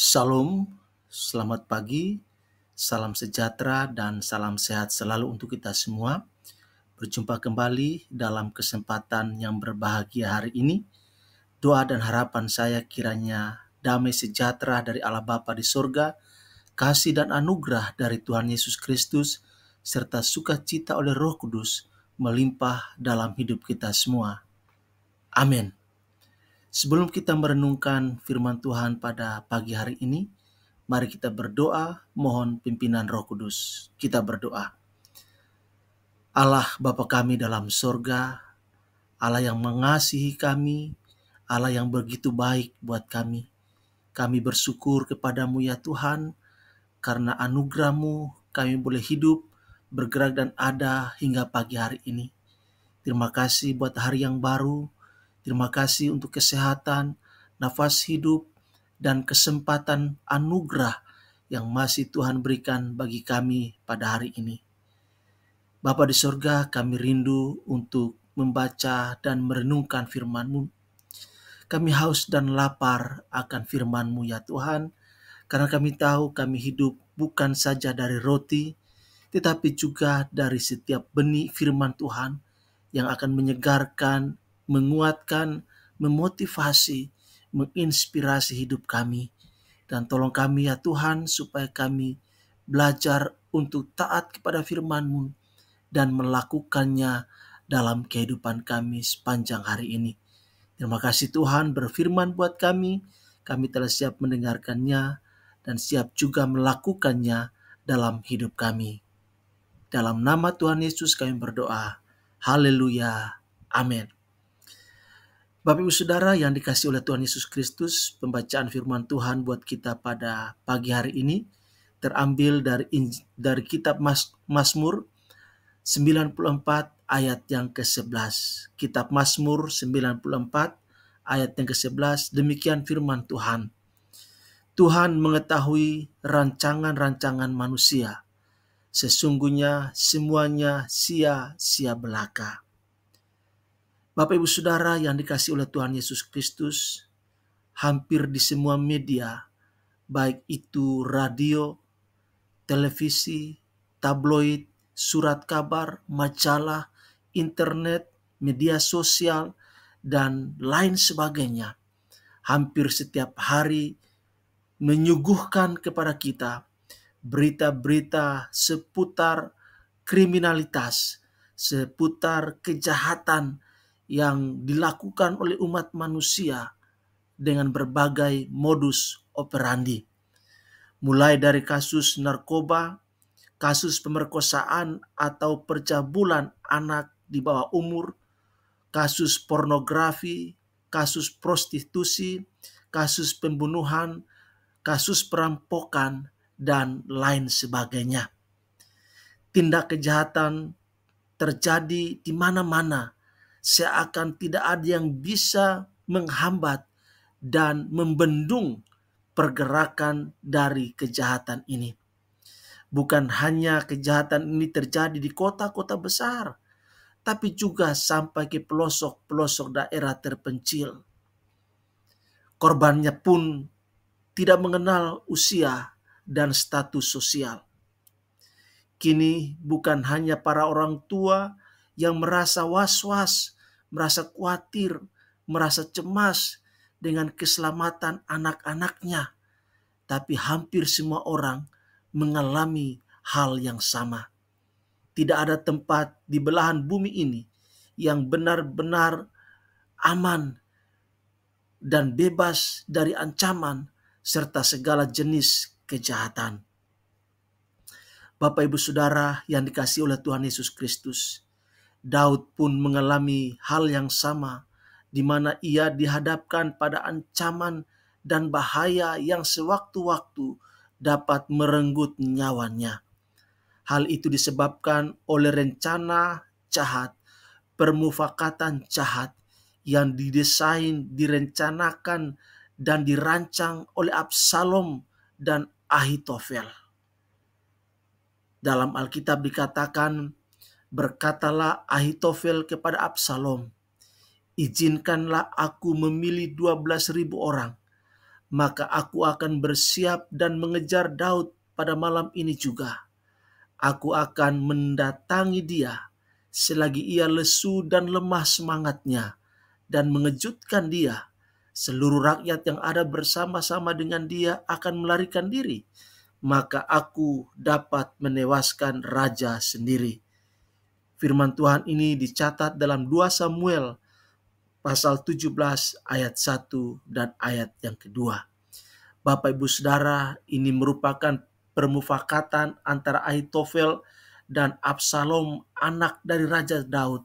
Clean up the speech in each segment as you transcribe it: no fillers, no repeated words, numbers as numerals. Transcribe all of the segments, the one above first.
Shalom, selamat pagi, salam sejahtera dan salam sehat selalu untuk kita semua. Berjumpa kembali dalam kesempatan yang berbahagia hari ini. Doa dan harapan saya kiranya damai sejahtera dari Allah Bapa di sorga, kasih dan anugerah dari Tuhan Yesus Kristus, serta sukacita oleh Roh Kudus melimpah dalam hidup kita semua. Amin. Sebelum kita merenungkan firman Tuhan pada pagi hari ini, mari kita berdoa, mohon pimpinan Roh Kudus. Kita berdoa. Allah Bapa kami dalam sorga, Allah yang mengasihi kami, Allah yang begitu baik buat kami. Kami bersyukur kepadamu ya Tuhan, karena anugerah-Mu kami boleh hidup, bergerak dan ada hingga pagi hari ini. Terima kasih buat hari yang baru, terima kasih untuk kesehatan, nafas hidup, dan kesempatan anugerah yang masih Tuhan berikan bagi kami pada hari ini. Bapa di sorga, kami rindu untuk membaca dan merenungkan firman-Mu. Kami haus dan lapar akan firman-Mu ya Tuhan, karena kami tahu kami hidup bukan saja dari roti, tetapi juga dari setiap benih firman Tuhan yang akan menyegarkan, menguatkan, memotivasi, menginspirasi hidup kami. Dan tolong kami ya Tuhan supaya kami belajar untuk taat kepada firman-Mu dan melakukannya dalam kehidupan kami sepanjang hari ini. Terima kasih Tuhan berfirman buat kami telah siap mendengarkannya dan siap juga melakukannya dalam hidup kami. Dalam nama Tuhan Yesus kami berdoa. Haleluya. Amin. Bapak Ibu Saudara yang dikasihi oleh Tuhan Yesus Kristus, pembacaan firman Tuhan buat kita pada pagi hari ini terambil dari kitab Mazmur 94 ayat yang ke-11. Kitab Mazmur 94 ayat yang ke-11, demikian firman Tuhan. Tuhan mengetahui rancangan-rancangan manusia, sesungguhnya semuanya sia-sia belaka. Bapak Ibu Saudara yang dikasihi oleh Tuhan Yesus Kristus, hampir di semua media, baik itu radio, televisi, tabloid, surat kabar, majalah, internet, media sosial, dan lain sebagainya, hampir setiap hari menyuguhkan kepada kita berita-berita seputar kriminalitas, seputar kejahatan yang dilakukan oleh umat manusia dengan berbagai modus operandi. Mulai dari kasus narkoba, kasus pemerkosaan atau percabulan anak di bawah umur, kasus pornografi, kasus prostitusi, kasus pembunuhan, kasus perampokan, dan lain sebagainya. Tindak kejahatan terjadi di mana-mana, seakan tidak ada yang bisa menghambat dan membendung pergerakan dari kejahatan ini. Bukan hanya kejahatan ini terjadi di kota-kota besar, tapi juga sampai ke pelosok-pelosok daerah terpencil. Korbannya pun tidak mengenal usia dan status sosial. Kini bukan hanya para orang tua yang merasa was-was, merasa khawatir, merasa cemas dengan keselamatan anak-anaknya, tapi hampir semua orang mengalami hal yang sama. Tidak ada tempat di belahan bumi ini yang benar-benar aman dan bebas dari ancaman serta segala jenis kejahatan. Bapak Ibu Saudara yang dikasihi oleh Tuhan Yesus Kristus, Daud pun mengalami hal yang sama, di mana ia dihadapkan pada ancaman dan bahaya yang sewaktu-waktu dapat merenggut nyawanya. Hal itu disebabkan oleh rencana jahat, permufakatan jahat yang didesain, direncanakan, dan dirancang oleh Absalom dan Ahitofel. Dalam Alkitab dikatakan, berkatalah Ahitofel kepada Absalom, izinkanlah aku memilih 12.000 orang maka aku akan bersiap dan mengejar Daud pada malam ini juga. Aku akan mendatangi dia selagi ia lesu dan lemah semangatnya, dan mengejutkan dia. Seluruh rakyat yang ada bersama-sama dengan dia akan melarikan diri, maka aku dapat menewaskan raja sendiri. Firman Tuhan ini dicatat dalam 2 Samuel pasal 17 ayat 1 dan ayat yang kedua. Bapak Ibu Saudara, ini merupakan permufakatan antara Ahitofel dan Absalom, anak dari Raja Daud,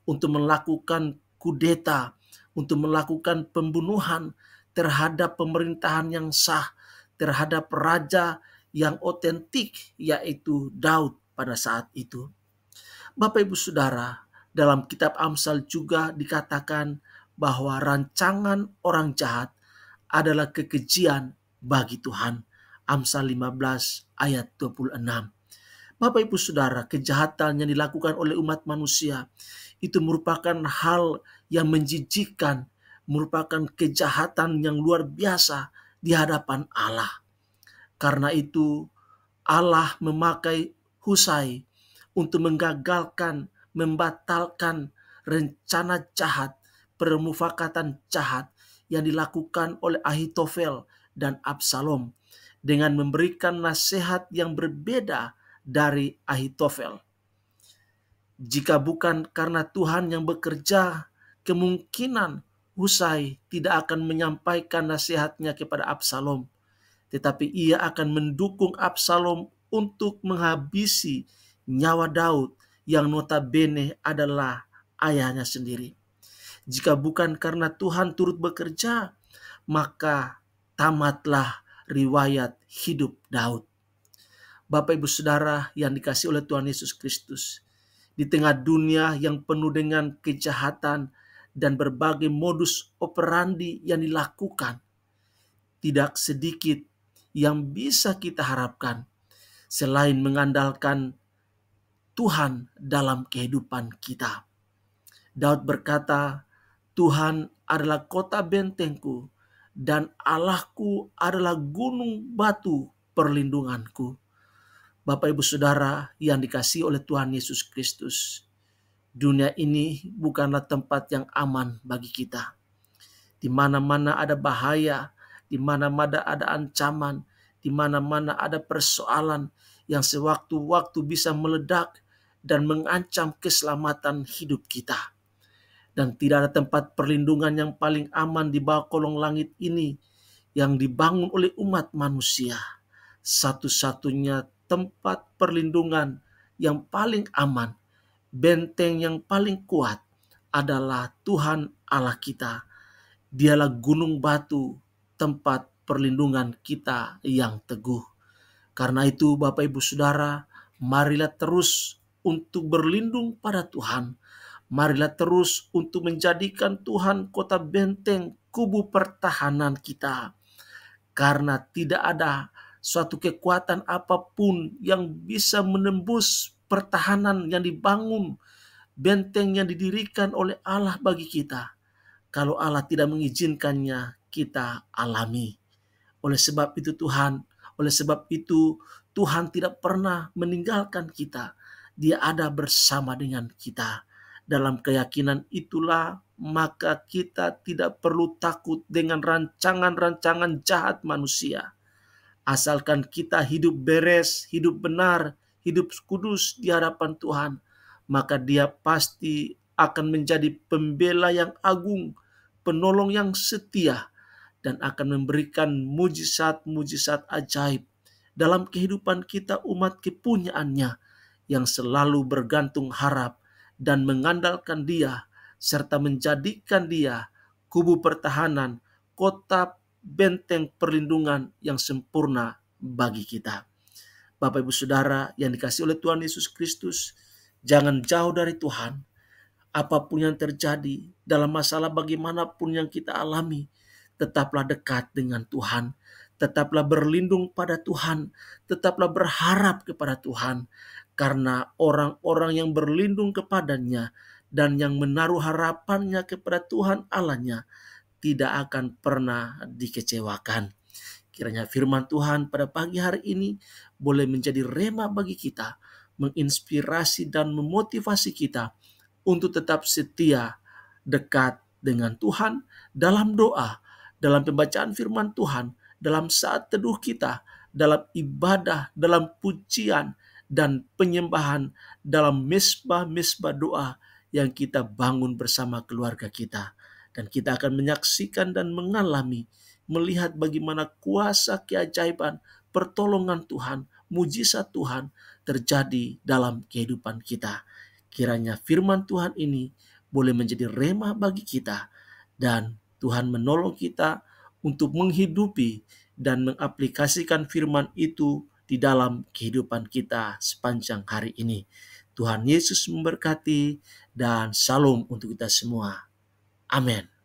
untuk melakukan kudeta, untuk melakukan pembunuhan terhadap pemerintahan yang sah, terhadap raja yang otentik, yaitu Daud pada saat itu. Bapak Ibu Saudara, dalam kitab Amsal juga dikatakan bahwa rancangan orang jahat adalah kekejian bagi Tuhan. Amsal 15 ayat 26. Bapak Ibu Saudara, kejahatan yang dilakukan oleh umat manusia itu merupakan hal yang menjijikkan, merupakan kejahatan yang luar biasa di hadapan Allah. Karena itu Allah memakai Husai untuk menggagalkan, membatalkan rencana jahat, permufakatan jahat yang dilakukan oleh Ahitofel dan Absalom dengan memberikan nasihat yang berbeda dari Ahitofel. Jika bukan karena Tuhan yang bekerja, kemungkinan Husai tidak akan menyampaikan nasihatnya kepada Absalom, tetapi ia akan mendukung Absalom untuk menghabisi nyawa Daud yang notabene adalah ayahnya sendiri. Jika bukan karena Tuhan turut bekerja, maka tamatlah riwayat hidup Daud. Bapak Ibu Saudara yang dikasihi oleh Tuhan Yesus Kristus, di tengah dunia yang penuh dengan kejahatan dan berbagai modus operandi yang dilakukan, tidak sedikit yang bisa kita harapkan selain mengandalkan Tuhan dalam kehidupan kita. Daud berkata, Tuhan adalah kota bentengku dan Allahku adalah gunung batu perlindunganku. Bapak Ibu Saudara yang dikasihi oleh Tuhan Yesus Kristus, dunia ini bukanlah tempat yang aman bagi kita. Di mana-mana ada bahaya, di mana-mana ada ancaman, di mana-mana ada persoalan yang sewaktu-waktu bisa meledak dan mengancam keselamatan hidup kita. Dan tidak ada tempat perlindungan yang paling aman di bawah kolong langit ini yang dibangun oleh umat manusia. Satu-satunya tempat perlindungan yang paling aman, benteng yang paling kuat adalah Tuhan Allah kita. Dialah gunung batu, tempat perlindungan kita yang teguh. Karena itu Bapak Ibu Saudara, marilah terus untuk berlindung pada Tuhan. Marilah terus untuk menjadikan Tuhan kota benteng, kubu pertahanan kita. Karena tidak ada suatu kekuatan apapun yang bisa menembus pertahanan yang dibangun, benteng yang didirikan oleh Allah bagi kita, kalau Allah tidak mengizinkannya kita alami. Oleh sebab itu Tuhan tidak pernah meninggalkan kita. Dia ada bersama dengan kita. Dalam keyakinan itulah maka kita tidak perlu takut dengan rancangan-rancangan jahat manusia. Asalkan kita hidup beres, hidup benar, hidup kudus di hadapan Tuhan, maka Dia pasti akan menjadi pembela yang agung, penolong yang setia, dan akan memberikan mujizat-mujizat ajaib dalam kehidupan kita umat kepunyaannya yang selalu bergantung harap dan mengandalkan Dia, serta menjadikan Dia kubu pertahanan, kota benteng perlindungan yang sempurna bagi kita. Bapak Ibu Saudara yang dikasihi oleh Tuhan Yesus Kristus, jangan jauh dari Tuhan. Apapun yang terjadi dalam masalah bagaimanapun yang kita alami, tetaplah dekat dengan Tuhan. Tetaplah berlindung pada Tuhan. Tetaplah berharap kepada Tuhan. Karena orang-orang yang berlindung kepadanya dan yang menaruh harapannya kepada Tuhan Allahnya tidak akan pernah dikecewakan. Kiranya firman Tuhan pada pagi hari ini boleh menjadi rema bagi kita, menginspirasi dan memotivasi kita untuk tetap setia, dekat dengan Tuhan dalam doa, dalam pembacaan firman Tuhan, dalam saat teduh kita, dalam ibadah, dalam pujian, dan penyembahan, dalam mesbah-mesbah doa yang kita bangun bersama keluarga kita. Dan kita akan menyaksikan dan mengalami, melihat bagaimana kuasa keajaiban, pertolongan Tuhan, mujizat Tuhan terjadi dalam kehidupan kita. Kiranya firman Tuhan ini boleh menjadi rema bagi kita, dan Tuhan menolong kita untuk menghidupi dan mengaplikasikan firman itu di dalam kehidupan kita sepanjang hari ini. Tuhan Yesus memberkati dan salam untuk kita semua. Amin.